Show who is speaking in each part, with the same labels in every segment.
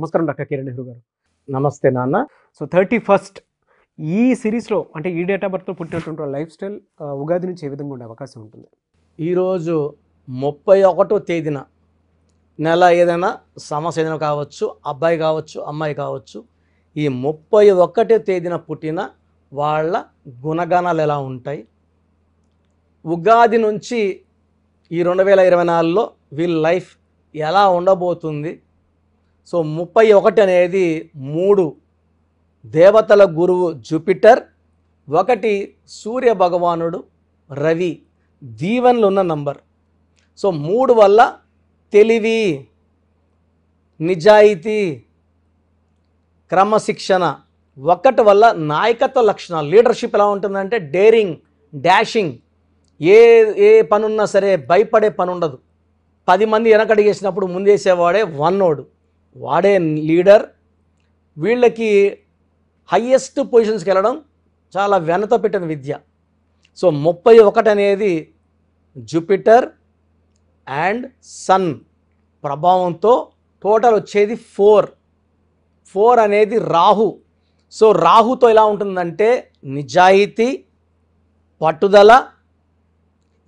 Speaker 1: నమస్కారం డాక్టర్ కిరణ్ నెహ్రూ గారు.
Speaker 2: నమస్తే నాన్న.
Speaker 1: సో 31st ఈ సిరీస్లో అంటే ఈ డేట్ ఆఫ్ బర్త్లో పుట్టినటువంటి లైఫ్ స్టైల్ ఉగాది నుంచి ఏ విధంగా ఉండే అవకాశం ఉంటుంది?
Speaker 2: ఈరోజు 31వ తేదీన నెల ఏదైనా సమస్య ఏదైనా కావచ్చు, అబ్బాయి కావచ్చు, అమ్మాయి కావచ్చు, ఈ 31వ తేదీన పుట్టిన వాళ్ళ గుణగణాలు ఎలా ఉంటాయి, ఉగాది నుంచి ఈ 2024లో వీళ్ళ లైఫ్ ఎలా ఉండబోతుంది. సో 31 అనేది 3 దేవతల గురువు జూపిటర్, 1 సూర్య భగవానుడు రవి దీవెనలు ఉన్న నంబర్. సో 3 వల్ల తెలివి, నిజాయితీ, క్రమశిక్షణ, 1 వల్ల నాయకత్వ లక్షణాలు, లీడర్షిప్ ఎలా ఉంటుందంటే డేరింగ్, డాషింగ్, ఏ పనున్నా సరే భయపడే పని ఉండదు. 10 మంది వెనకడిగేసినప్పుడు ముందేసేవాడే వన్నోడు, వాడే లీడర్. వీళ్ళకి హయ్యెస్ట్ పొజిషన్స్కి వెళ్ళడం చాలా వెనత పెట్టిన విద్య. సో 31 అనేది జూపిటర్ అండ్ సన్ ప్రభావంతో టోటల్ వచ్చేది 4 అనేది రాహు. సో రాహుతో ఎలా ఉంటుందంటే నిజాయితీ, పట్టుదల,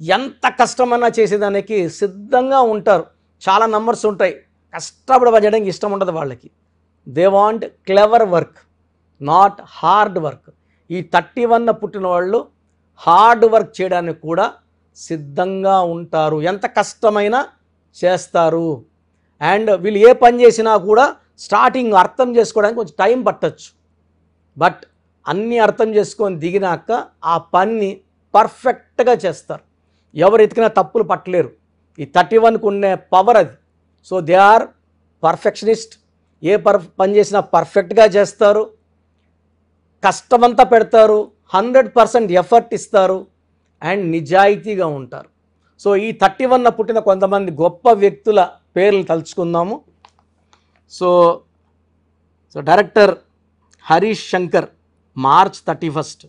Speaker 2: ఎంత కష్టమన్నా చేసేదానికి సిద్ధంగా ఉంటారు. చాలా నంబర్స్ ఉంటాయి, కష్టపడి చేయడానికి ఇష్టం ఉండదు వాళ్ళకి. They want clever work, not hard work. ఈ 31 పుట్టిన వాళ్ళు హార్డ్ వర్క్ చేయడానికి కూడా సిద్ధంగా ఉంటారు, ఎంత కష్టమైనా చేస్తారు. అండ్ వీళ్ళు ఏ పని చేసినా కూడా స్టార్టింగ్ అర్థం చేసుకోవడానికి కొంచెం టైం పట్టచ్చు, బట్ అన్నీ అర్థం చేసుకొని దిగినాక ఆ పని పర్ఫెక్ట్గా చేస్తారు. ఎవరు ఎతికినా తప్పులు పట్టలేరు. ఈ 31కు ఉండే పవర్ అది. So they are perfectionist. ఏ పని చేసినా పర్ఫెక్ట్గా చేస్తారు, కష్టమంతా పెడతారు, 100% ఎఫర్ట్ ఇస్తారు అండ్ నిజాయితీగా ఉంటారు. సో ఈ 31 పుట్టిన కొంతమంది గొప్ప వ్యక్తుల పేర్లు తలుచుకుందాము. So director Harish Shankar March 31,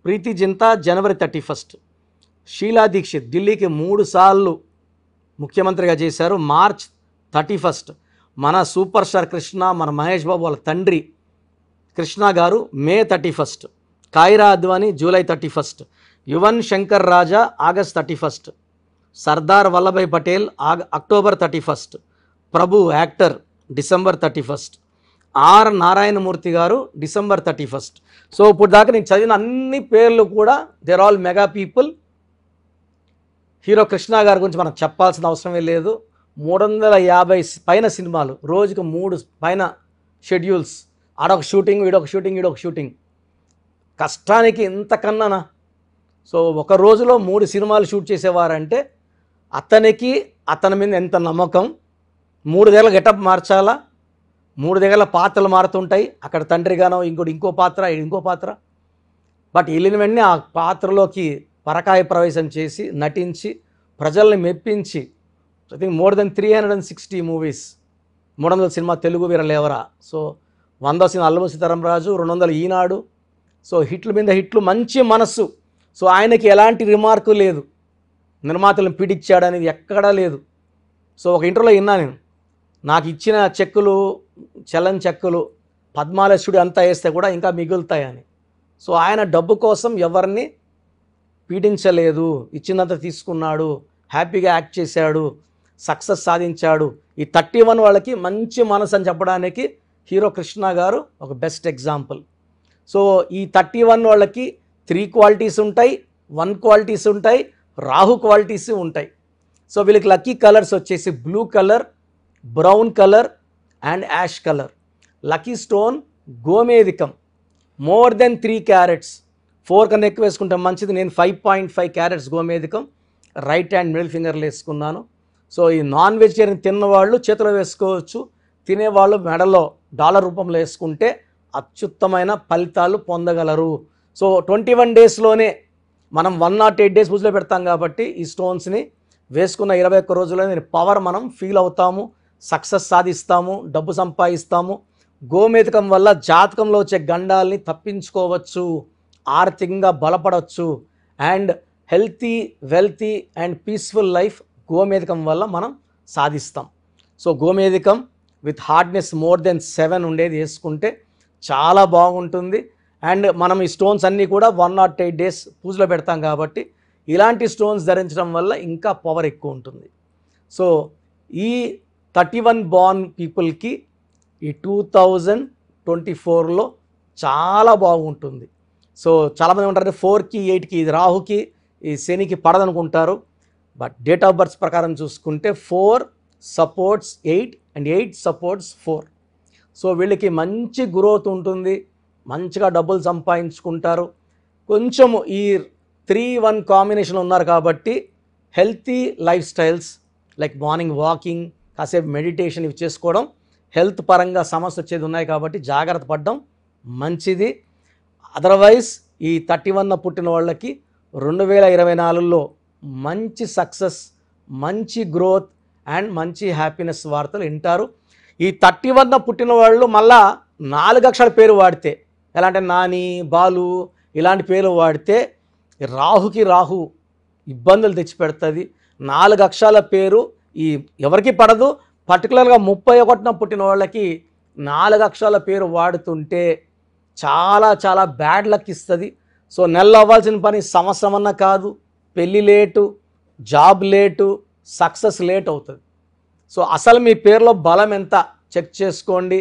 Speaker 2: Preeti Zinta జనవరి 31, షీలా దీక్షిత్ ఢిల్లీకి 3 సార్లు ముఖ్యమంత్రిగా చేశారు మార్చ్ 31. మన సూపర్ స్టార్ కృష్ణ, మన మహేష్ బాబు వాళ్ళ తండ్రి Krishna garu May 31, Kiara Advani July 31, Yuvan Shankar Raja August 31, Sardar Vallabhbhai Patel October 31, Prabhu actor December 31, R Narayana Murthy garu December 31. So ఇప్పుడు దాకా నేను చదివిన అన్ని పేర్లు కూడా there all mega people. Hero Krishna గారి గురించి మనం చెప్పాల్సిన అవసరమే లేదు. 350 పైన సినిమాలు, రోజుకు 3 పైన షెడ్యూల్స్, ఆడొక షూటింగ్, ఈడొక షూటింగ్. కష్టానికి ఇంతకన్నానా? సో ఒక రోజులో 3 సినిమాలు షూట్ చేసేవారంటే అతనికి అతని మీద ఎంత నమ్మకం. 3 దగ్గర గెటప్ మార్చాలా, 3 దగ్గర పాత్రలు మారుతుంటాయి. అక్కడ తండ్రిగానో ఇంకో పాత్ర, బట్ వెళ్ళిన వెంటనే ఆ పాత్రలోకి పరకాయ ప్రవేశం చేసి నటించి ప్రజల్ని మెప్పించి I think more than 360 movies, 300 సినిమా తెలుగు వీరలేవరా. సో 100 సినిమా అల్లము సీతారామరాజు, 200 ఈనాడు. సో హిట్లు మీద హిట్లు, మంచి మనస్సు. సో ఆయనకి ఎలాంటి రిమార్కు లేదు, నిర్మాతలను పీడించాడు అనేది ఎక్కడా లేదు. సో ఒక ఇంటర్వ్యూలో విన్నా నేను, నాకు ఇచ్చిన చలన్ చెక్కులు పద్మాల స్టూడియో అంతా వేస్తే కూడా ఇంకా మిగులుతాయని. సో ఆయన డబ్బు కోసం ఎవరిని పీడించలేదు, ఇచ్చినంత తీసుకున్నాడు, హ్యాపీగా యాక్ట్ చేశాడు, సక్సెస్ సాధించాడు. ఈ 31 వాళ్ళకి మంచి మనసు అని చెప్పడానికి హీరో కృష్ణ గారు ఒక బెస్ట్ ఎగ్జాంపుల్. సో ఈ 31 వాళ్ళకి 3 క్వాలిటీస్ ఉంటాయి, 1 క్వాలిటీస్ ఉంటాయి, రాహు క్వాలిటీస్ ఉంటాయి. సో వీళ్ళకి లక్కీ కలర్స్ వచ్చేసి blue colour, brown colour and ash colour. Lucky stone గోమేధికం, మోర్ దెన్ 3 క్యారెట్స్. 4 కన్నా ఎక్కువ వేసుకుంటే మంచిది. నేను 5.5 క్యారెట్స్ గోమేధికం రైట్ హ్యాండ్ మిడిల్ ఫింగర్లు వేసుకున్నాను. సో ఈ నాన్ వెజిటేరియన్ తిన్నవాళ్ళు చేతిలో వేసుకోవచ్చు, తినేవాళ్ళు మెడలో డాలర్ రూపంలో వేసుకుంటే అత్యుత్తమైన ఫలితాలు పొందగలరు. సో 21 డేస్లోనే మనం 108 డేస్ పూజలో పెడతాం కాబట్టి ఈ స్టోన్స్ని వేసుకున్న 21 రోజుల్లోనే పవర్ మనం ఫీల్ అవుతాము, సక్సెస్ సాధిస్తాము, డబ్బు సంపాదిస్తాము. గోమేధికం వల్ల జాతకంలో వచ్చే గండాల్ని తప్పించుకోవచ్చు, ఆర్థికంగా బలపడవచ్చు and healthy, wealthy and peaceful life గోమేధికం వల్ల మనం సాధిస్తాం. సో గోమేధికం విత్ హార్డ్నెస్ మోర్ దెన్ 7 ఉండేది వేసుకుంటే చాలా బాగుంటుంది. అండ్ మనం ఈ స్టోన్స్ అన్నీ కూడా 108 డేస్ పూజలో పెడతాం కాబట్టి ఇలాంటి స్టోన్స్ ధరించడం వల్ల ఇంకా పవర్ ఎక్కువ ఉంటుంది. సో ఈ 31 బార్న్ పీపుల్కి ఈ 2024లో చాలా బాగుంటుంది. సో చాలామంది ఉంటారు 4కి 8కి ఇది రాహుకి ఈ శనికి పడదనుకుంటారు. బట్ డేట్ ఆఫ్ బర్త్ ప్రకారం చూసుకుంటే 4 సపోర్ట్స్ 8 అండ్ 8 సపోర్ట్స్ 4. సో వీళ్ళకి మంచి గ్రోత్ ఉంటుంది, మంచిగా డబ్బులు సంపాదించుకుంటారు. కొంచెము ఈ 3-1 కాంబినేషన్ ఉన్నారు కాబట్టి healthy life styles like morning walking, కాసేపు మెడిటేషన్ ఇవి చేసుకోవడం, హెల్త్ పరంగా సమస్య వచ్చేది ఉన్నాయి కాబట్టి జాగ్రత్త పడడం మంచిది. అదర్వైజ్ ఈ 31 పుట్టిన వాళ్ళకి 2024లో మంచి సక్సెస్, మంచి గ్రోత్ అండ్ మంచి హ్యాపీనెస్ వార్తలు వింటారు. ఈ 31 పుట్టిన వాళ్ళు మళ్ళా 4 అక్షరాల పేరు వాడితే, ఎలా అంటే నాని, బాలు ఇలాంటి పేర్లు వాడితే రాహుకి రాహు ఇబ్బందులు తెచ్చిపెడుతుంది. 4 అక్షరాల పేరు ఈ ఎవరికి పడదు. పర్టికులర్గా 31 పుట్టిన వాళ్ళకి 4 అక్షరాల పేరు వాడుతుంటే చాలా చాలా బ్యాడ్ లక్ ఇస్తుంది. సో నెలలో అవ్వాల్సిన పని సంవత్సరం అన్నా కాదు, పెళ్ళి late, job late, success late అవుతుంది. సో అసలు మీ పేరులో బలం ఎంత చెక్ చేసుకోండి.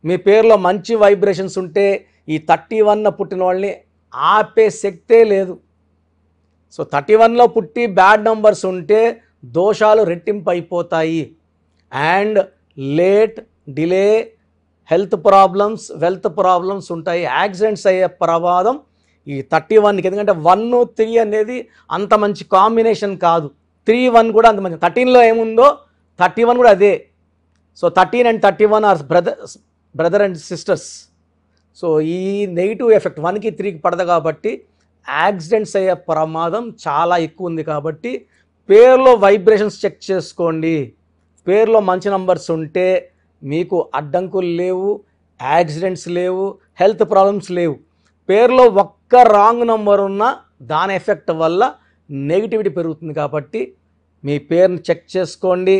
Speaker 2: మీ పేరులో మంచి వైబ్రేషన్స్ ఉంటే ఈ 31 పుట్టిన వాళ్ళని ఆపే శక్తే లేదు. సో 31లో పుట్టి బ్యాడ్ నంబర్స్ ఉంటే దోషాలు రెట్టింపు అయిపోతాయి. And late, delay, health problems, wealth problems ఉంటాయి. యాక్సిడెంట్స్ అయ్యే ప్రమాదం ఈ 31కి. ఎందుకంటే 1, 3 అనేది అంత మంచి కాంబినేషన్ కాదు. 3, 1 కూడా అంత మంచి. 13లో ఏముందో 31 కూడా అదే. So 13 and 31 are brother and sisters. So ఈ నెగిటివ్ ఎఫెక్ట్ 1కి 3కి పడదు కాబట్టి యాక్సిడెంట్స్ అయ్యే ప్రమాదం చాలా ఎక్కువ ఉంది. కాబట్టి పేరులో వైబ్రేషన్స్ చెక్ చేసుకోండి. పేరులో మంచి నంబర్స్ ఉంటే మీకు అడ్డంకులు లేవు, యాక్సిడెంట్స్ లేవు, హెల్త్ ప్రాబ్లమ్స్ లేవు. పేరులో ఒక్క రాంగ్ నంబర్ ఉన్న దాని ఎఫెక్ట్ వల్ల నెగిటివిటీ పెరుగుతుంది. కాబట్టి మీ పేరుని చెక్ చేసుకోండి,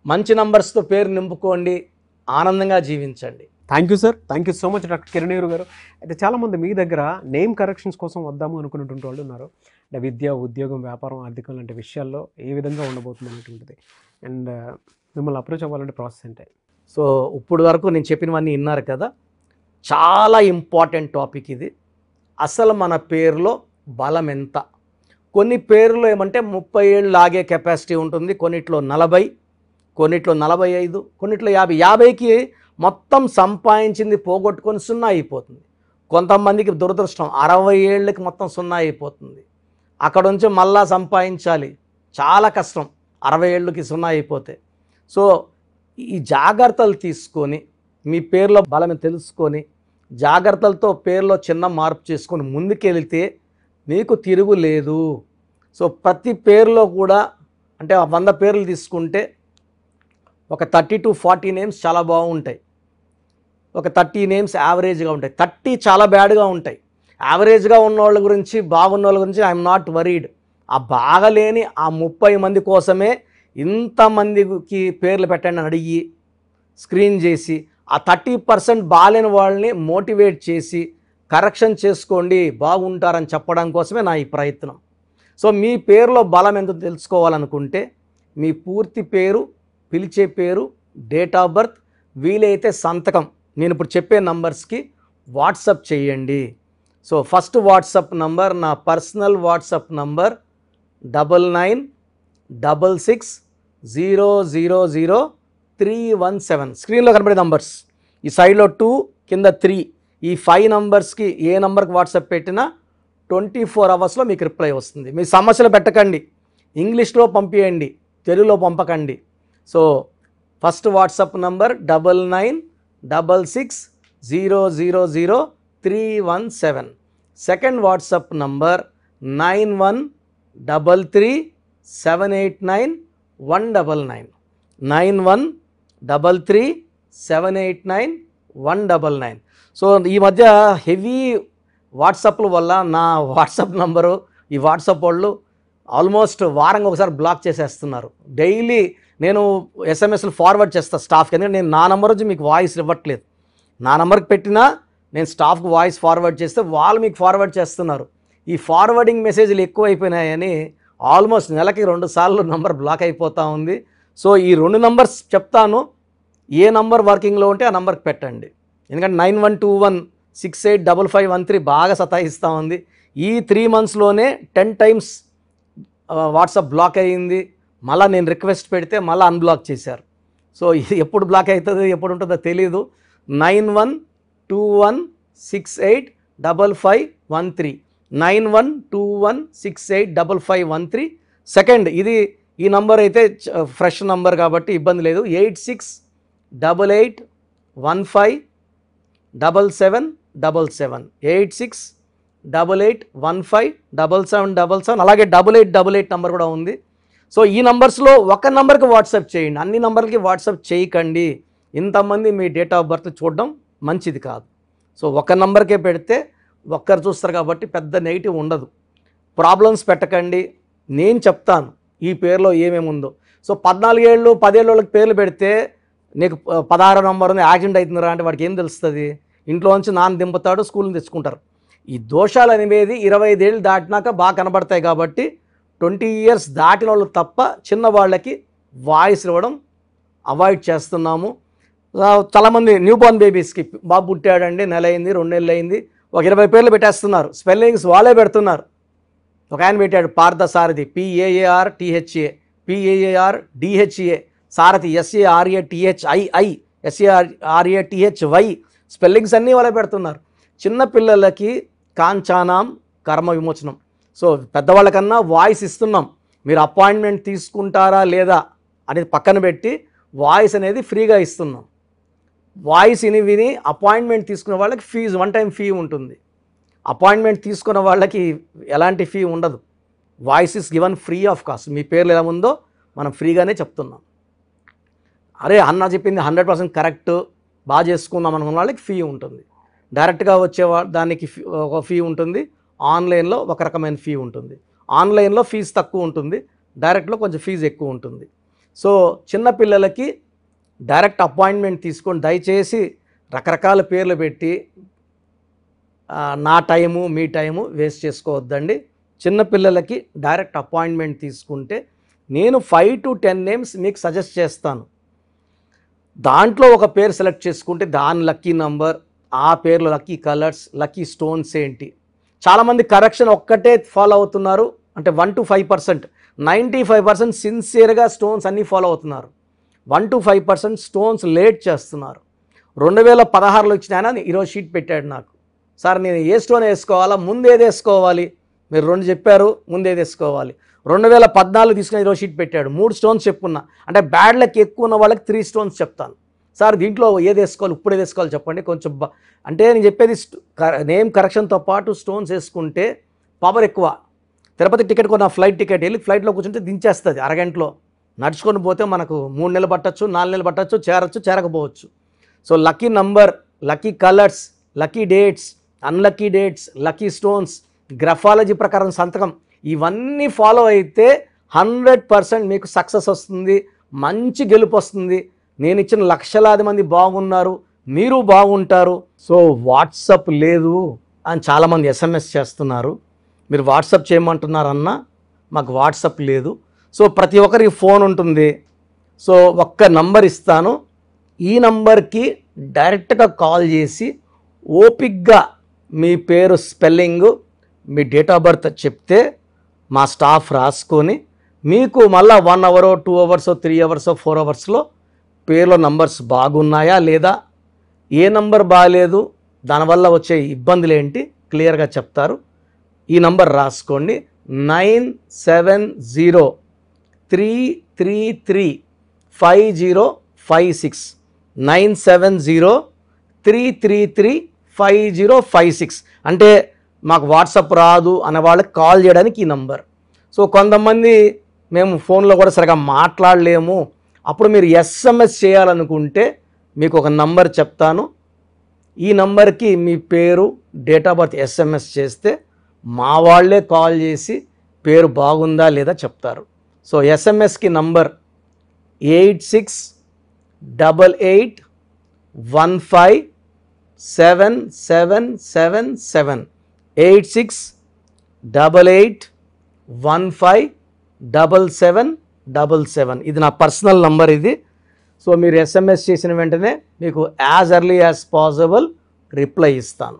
Speaker 2: మంచి నంబర్స్తో పేరు నింపుకోండి, ఆనందంగా జీవించండి.
Speaker 1: Thank you sir, thank you so much doctor Kiran Nehru గారు. అయితే చాలామంది మీ దగ్గర నేమ్ కరెక్షన్స్ కోసం వద్దాము అనుకున్నటువంటి వాళ్ళు ఉన్నారు. అంటే విద్య, ఉద్యోగం, వ్యాపారం, ఆర్థికం లాంటి విషయాల్లో ఏ విధంగా ఉండబోతుంది అనేటువంటిది. అండ్ మిమ్మల్ని అప్రోచ్ అవ్వాలంటే ప్రాసెస్ ఏంటి?
Speaker 2: సో ఇప్పుడు వరకు నేను చెప్పినవన్నీ విన్నారు కదా, చాలా ఇంపార్టెంట్ టాపిక్ ఇది. అసలు మన పేరులో బలం ఎంత? కొన్ని పేర్లు ఏమంటే 30 ఏళ్ళు లాగే కెపాసిటీ ఉంటుంది, కొన్నిట్లో 40, కొన్నిట్లో 45, కొన్నిట్లో 50. 50కి మొత్తం సంపాదించింది పోగొట్టుకొని 0 అయిపోతుంది. కొంతమందికి దురదృష్టం 60 ఏళ్ళకి మొత్తం 0 అయిపోతుంది. అక్కడ నుంచి మళ్ళా సంపాదించాలి, చాలా కష్టం 60 ఏళ్ళకి 0 అయిపోతే. సో ఈ జాగ్రత్తలు తీసుకొని మీ పేరులో బలం తెలుసుకొని జాగ్రత్తలతో పేరులో చిన్న మార్పు చేసుకొని ముందుకెళ్తే మీకు తిరుగు లేదు. సో ప్రతి పేరులో కూడా అంటే 100 పేర్లు తీసుకుంటే ఒక 30 to 40 నేమ్స్ చాలా బాగుంటాయి, ఒక 30 నేమ్స్ యావరేజ్గా ఉంటాయి, 30 చాలా బ్యాడ్గా ఉంటాయి. యావరేజ్గా ఉన్న వాళ్ళ గురించి, బాగున్న వాళ్ళ గురించి ఐఎమ్ నాట్ వరీడ్. ఆ బాగలేని ఆ 30 మంది కోసమే ఇంతమందికి పేర్లు పెట్టండి అని అడిగి స్క్రీన్ చేసి ఆ 30% బాగాలేని వాళ్ళని మోటివేట్ చేసి కరెక్షన్ చేసుకోండి, బాగుంటారని చెప్పడం కోసమే నా ఈ ప్రయత్నం. సో మీ పేరులో బలం ఎంత తెలుసుకోవాలనుకుంటే మీ పూర్తి పేరు, పిలిచే పేరు, డేట్ ఆఫ్ బర్త్, వీలైతే సంతకం నేను ఇప్పుడు చెప్పే నంబర్స్కి వాట్సప్ చేయండి. సో ఫస్ట్ వాట్సప్ నంబర్, నా పర్సనల్ వాట్సప్ నంబర్ 9966000317. స్క్రీన్లో కనబడే నంబర్స్, ఈ సైడ్లో 2 కింద 3, ఈ 5 నంబర్స్కి ఏ నంబర్కి వాట్సాప్ పెట్టినా 24 అవర్స్లో మీకు రిప్లై వస్తుంది. మీ సమస్యలు పెట్టకండి, ఇంగ్లీష్లో పంపించండి, తెలుగులో పంపకండి. So first WhatsApp number 9966000317. Second WhatsApp number 9133789199 9133789199. So ఈ మధ్య హెవీ వాట్సాప్ల వల్ల నా వాట్సాప్ నంబరు ఈ వాట్సాప్ వాళ్ళు ఆల్మోస్ట్ వారంగా ఒకసారి బ్లాక్ చేసేస్తున్నారు. డైలీ నేను ఎస్ఎంఎస్లు ఫార్వర్డ్ చేస్తాను స్టాఫ్కి, ఎందుకంటే నేను నా నెంబర్ నుంచి మీకు వాయిస్ ఇవ్వట్లేదు. నా నెంబర్కి పెట్టినా నేను స్టాఫ్కి వాయిస్ ఫార్వర్డ్ చేస్తే వాళ్ళు మీకు ఫార్వర్డ్ చేస్తున్నారు. ఈ ఫార్వర్డింగ్ మెసేజ్లు ఎక్కువైపోయినాయని ఆల్మోస్ట్ నెలకి 2 సార్లు నంబర్ బ్లాక్ అయిపోతూ ఉంది. సో ఈ 2 నంబర్స్ చెప్తాను, ఏ నంబర్ వర్కింగ్లో ఉంటే ఆ నంబర్కి పెట్టండి. ఎందుకంటే 9121685513 బాగా సతాయిస్తూ ఉంది. ఈ 3 monthsలోనే 10 times వాట్సాప్ బ్లాక్ అయ్యింది. మళ్ళీ నేను రిక్వెస్ట్ పెడితే మళ్ళీ అన్బ్లాక్ చేశారు. సో ఇది ఎప్పుడు బ్లాక్ అవుతుందో ఎప్పుడు ఉంటుందో తెలీదు. 9121685513 9121685513. సెకండ్ ఇది ఈ నంబర్ అయితే ఫ్రెష్ నంబర్ కాబట్టి ఇబ్బంది లేదు. 8688157777 8688157777 అలాగే 8888 నంబర్ కూడా ఉంది. సో ఈ నంబర్స్లో ఒక నంబర్కి వాట్సాప్ చేయండి, అన్ని నంబర్లకి వాట్సాప్ చేయకండి. ఇంతమంది మీ డేట్ ఆఫ్ బర్త్ చూడడం మంచిది కాదు. సో ఒక నంబర్కే పెడితే ఒక్కరు చూస్తారు కాబట్టి పెద్ద నెగిటివ్ ఉండదు. ప్రాబ్లమ్స్ పెట్టకండి, నేను చెప్తాను ఈ పేరులో ఏమేమి ఉందో. సో 14 ఏళ్ళు 10 ఏళ్ళ వాళ్ళకి పేర్లు పెడితే నీకు 16 నంబర్ ఉంది యాక్సిడెంట్ అవుతుందిరా అంటే వాడికి ఏం తెలుస్తుంది? ఇంట్లో నుంచి నాన్న దింపుతాడు, స్కూల్ని తెచ్చుకుంటారు. ఈ దోషాలు అనేవి 25 ఏళ్ళు దాటినాక బాగా కనబడతాయి కాబట్టి 20 years దాటిన వాళ్ళు తప్ప చిన్న వాళ్ళకి వాయిస్ ఇవ్వడం అవాయిడ్ చేస్తున్నాము. చాలామంది న్యూ బోర్న్ బేబీస్కి బాబు పుట్టాడండి, నెల అయింది 2 నెలలు అయింది, ఒక 20 పేర్లు పెట్టేస్తున్నారు. స్పెల్లింగ్స్ వాళ్ళే పెడుతున్నారు. ఒక ఆయన పెట్టాడు పార్థసారథి PAARTHA PAARDHA, సారథి SARATHII SARATHY, స్పెల్లింగ్స్ అన్నీ వాళ్ళే పెడుతున్నారు. చిన్నపిల్లలకి కాంచానాం కర్మ విమోచనం. సో పెద్దవాళ్ళకన్నా వాయిస్ ఇస్తున్నాం. మీరు అపాయింట్మెంట్ తీసుకుంటారా లేదా అనేది పక్కన పెట్టి వాయిస్ అనేది ఫ్రీగా ఇస్తున్నాం. వాయిస్ విని అపాయింట్మెంట్ తీసుకున్న వాళ్ళకి ఫీజు 1 time ఫీ ఉంటుంది. అపాయింట్మెంట్ తీసుకున్న వాళ్ళకి ఎలాంటి ఫీ ఉండదు. Voice is given free of cost. మీ పేర్లు ఎలా ఉందో మనం ఫ్రీగానే చెప్తున్నాం. అరే అన్న చెప్పింది 100% కరెక్ట్, బాగా చేసుకుందాం అనుకున్న వాళ్ళకి ఫీ ఉంటుంది. డైరెక్ట్గా వచ్చే దానికి ఒక ఫీ ఉంటుంది, ఆన్లైన్లో ఒక రకమైన ఫీ ఉంటుంది. ఆన్లైన్లో ఫీజు తక్కువ ఉంటుంది, డైరెక్ట్లో కొంచెం ఫీజు ఎక్కువ ఉంటుంది. సో చిన్నపిల్లలకి డైరెక్ట్ అపాయింట్మెంట్ తీసుకొని దయచేసి రకరకాల పేర్లు పెట్టి నా టైము మీ టైము వేస్ట్ చేసుకోవద్దండి. చిన్నపిల్లలకి డైరెక్ట్ అపాయింట్మెంట్ తీసుకుంటే నేను 5 to 10 నేమ్స్ మీకు సజెస్ట్ చేస్తాను. దాంట్లో ఒక పేరు సెలెక్ట్ చేసుకుంటే దాని లక్కీ నంబర్, ఆ పేర్లో లక్కీ కలర్స్, లక్కీ స్టోన్స్ ఏంటి. చాలామంది కరెక్షన్ ఒక్కటే ఫాలో అవుతున్నారు, అంటే 1 to 5%. 95% సిన్సియర్గా స్టోన్స్ అన్నీ ఫాలో అవుతున్నారు. 1 to 5% స్టోన్స్ లేట్ చేస్తున్నారు. 2016లో ఇచ్చిన ఆయన ఈరోజు షీట్ పెట్టాడు నాకు, సార్ నేను ఏ స్టోన్ వేసుకోవాలా, ముందేది వేసుకోవాలి, మీరు 2 చెప్పారు, ముందేది వేసుకోవాలి. 2014 తీసుకుని ఈరోజు షీట్ పెట్టాడు, 3 స్టోన్స్ చెప్పుకున్నా. అంటే బ్యాడ్ లక్ ఎక్కువ ఉన్న వాళ్ళకి 3 స్టోన్స్ చెప్తాను. సార్ దీంట్లో ఏది వేసుకోవాలి, ఇప్పుడు ఏది వేసుకోవాలి చెప్పండి కొంచెం. అంటే నేను చెప్పేది నేమ్ కరెక్షన్తో పాటు స్టోన్స్ వేసుకుంటే పవర్ ఎక్కువ. తిరుపతి టికెట్ కొన్న ఫ్లైట్ టికెట్ వెళ్ళి ఫ్లైట్లో కూర్చుంటే దించేస్తుంది అరగంటలో. నడుచుకొని పోతే మనకు 3 నెలలు పట్టచ్చు, 4 నెలలు పట్టచ్చు, చేరచ్చు, చేరకపోవచ్చు. So lucky number, lucky colours, lucky dates, unlucky dates, lucky stones, graphology ప్రకారం సంతకం, ఇవన్నీ ఫాలో అయితే 100% మీకు సక్సెస్ వస్తుంది, మంచి గెలుపు వస్తుంది. నేను ఇచ్చిన లక్షలాది మంది బాగున్నారు, మీరు బాగుంటారు. సో వాట్సాప్ లేదు అని చాలామంది SMS చేస్తున్నారు. మీరు వాట్సాప్ చేయమంటున్నారన్నా, మాకు వాట్సాప్ లేదు. సో ప్రతి ఒక్కరికి ఫోన్ ఉంటుంది. సో ఒక్క నంబర్ ఇస్తాను, ఈ నంబర్కి డైరెక్ట్గా కాల్ చేసి ఓపిక్గా మీ పేరు spelling, me date of birth చెప్తే మా స్టాఫ్ రాసుకొని మీకు మళ్ళీ 1 hour 2 hours 3 hours 4 hours పేర్లో నంబర్స్ బాగున్నాయా లేదా, ఏ నంబర్ బాగాలేదు, దానివల్ల వచ్చే ఇబ్బందులు ఏంటి క్లియర్గా చెప్తారు. ఈ నంబర్ రాసుకోండి, 9703335056 9703335056. అంటే మాకు వాట్సాప్ రాదు అనే వాళ్ళకి కాల్ చేయడానికి ఈ నంబర్. సో కొంతమంది మేము ఫోన్లో కూడా సరిగా మాట్లాడలేము, అప్పుడు మీరు SMS చేయాలనుకుంటే మీకు ఒక నంబర్ చెప్తాను. ఈ నంబర్కి మీ పేరు, డేట్ ఆఫ్ బర్త్ SMS చేస్తే మా వాళ్ళే కాల్ చేసి పేరు బాగుందా లేదా చెప్తారు. సో ఎస్ఎంఎస్కి నంబర్ 8688157777 8688157777. ఇది నా పర్సనల్ నంబర్ ఇది. సో మీరు ఎస్ఎంఎస్ చేసిన వెంటనే మీకు as early as possible reply ఇస్తాను.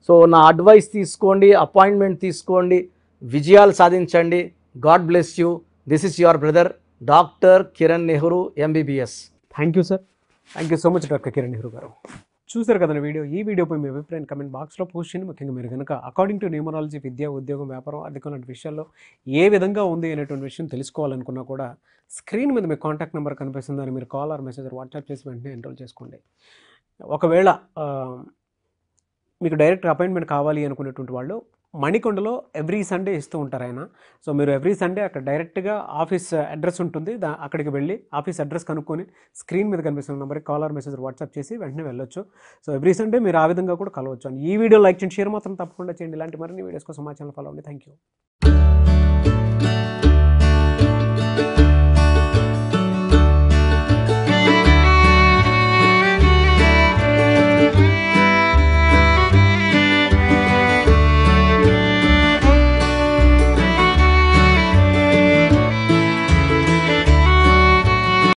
Speaker 2: సో నా అడ్వైస్ తీసుకోండి, అపాయింట్మెంట్ తీసుకోండి, విజయాలు సాధించండి. God bless you. This is your brother doctor Kiran Nehru MBBS.
Speaker 1: Thank you sir. Thank you so much doctor Kiran Nehru garu. చూసారు కదండి వీడియో. ఈ వీడియోపై మీ అభిప్రాయం కమెంట్ బాక్స్లో పోస్ట్ చేయండి. ముఖ్యంగా మీరు కనుక అకార్డింగ్ టు న్యూమరాలజీ విద్య, ఉద్యోగం, వ్యాపారం, ఆర్థికం లాంటి విషయాల్లో ఏ విధంగా ఉంది అనేటువంటి విషయం తెలుసుకోవాలనుకున్నా కూడా స్క్రీన్ మీద మీ కాంటాక్ట్ నెంబర్ కనిపిస్తుంది. దాన్ని మీరు కాల్ ఆర్ మెసేజ్ వాట్సాప్ చేసి వెంటనే ఎన్రోల్ చేసుకోండి. ఒకవేళ మీకు డైరెక్ట్ అపాయింట్మెంట్ కావాలి అనుకునేటువంటి వాళ్ళు మణికొండలో ఎవ్రీ సండే ఇస్తూ ఉంటారు ఆయన. సో మీరు ఎవ్రీ సండే అక్కడ డైరెక్ట్గా ఆఫీస్ అడ్రస్ ఉంటుంది, అక్కడికి వెళ్ళి ఆఫీస్ అడ్రస్ కనుక్కొని స్క్రీన్ మీద కనిపిస్తున్న నెంబర్కి కాల్ ఆర్ మెసేజ్ వాట్సాప్ చేసి వెంటనే వెళ్ళొచ్చు. సో ఎవ్రీ సండే మీరు ఆ విధంగా కూడా కలవచ్చు. ఈ వీడియో లైక్ చేయండి, షేర్ మాత్రం తప్పకుండా చేయండి. ఇలాంటి మరిన్ని వీడియోస్ కోసం మా ఛానల్ ఫాలో అవ్వండి. Thank you.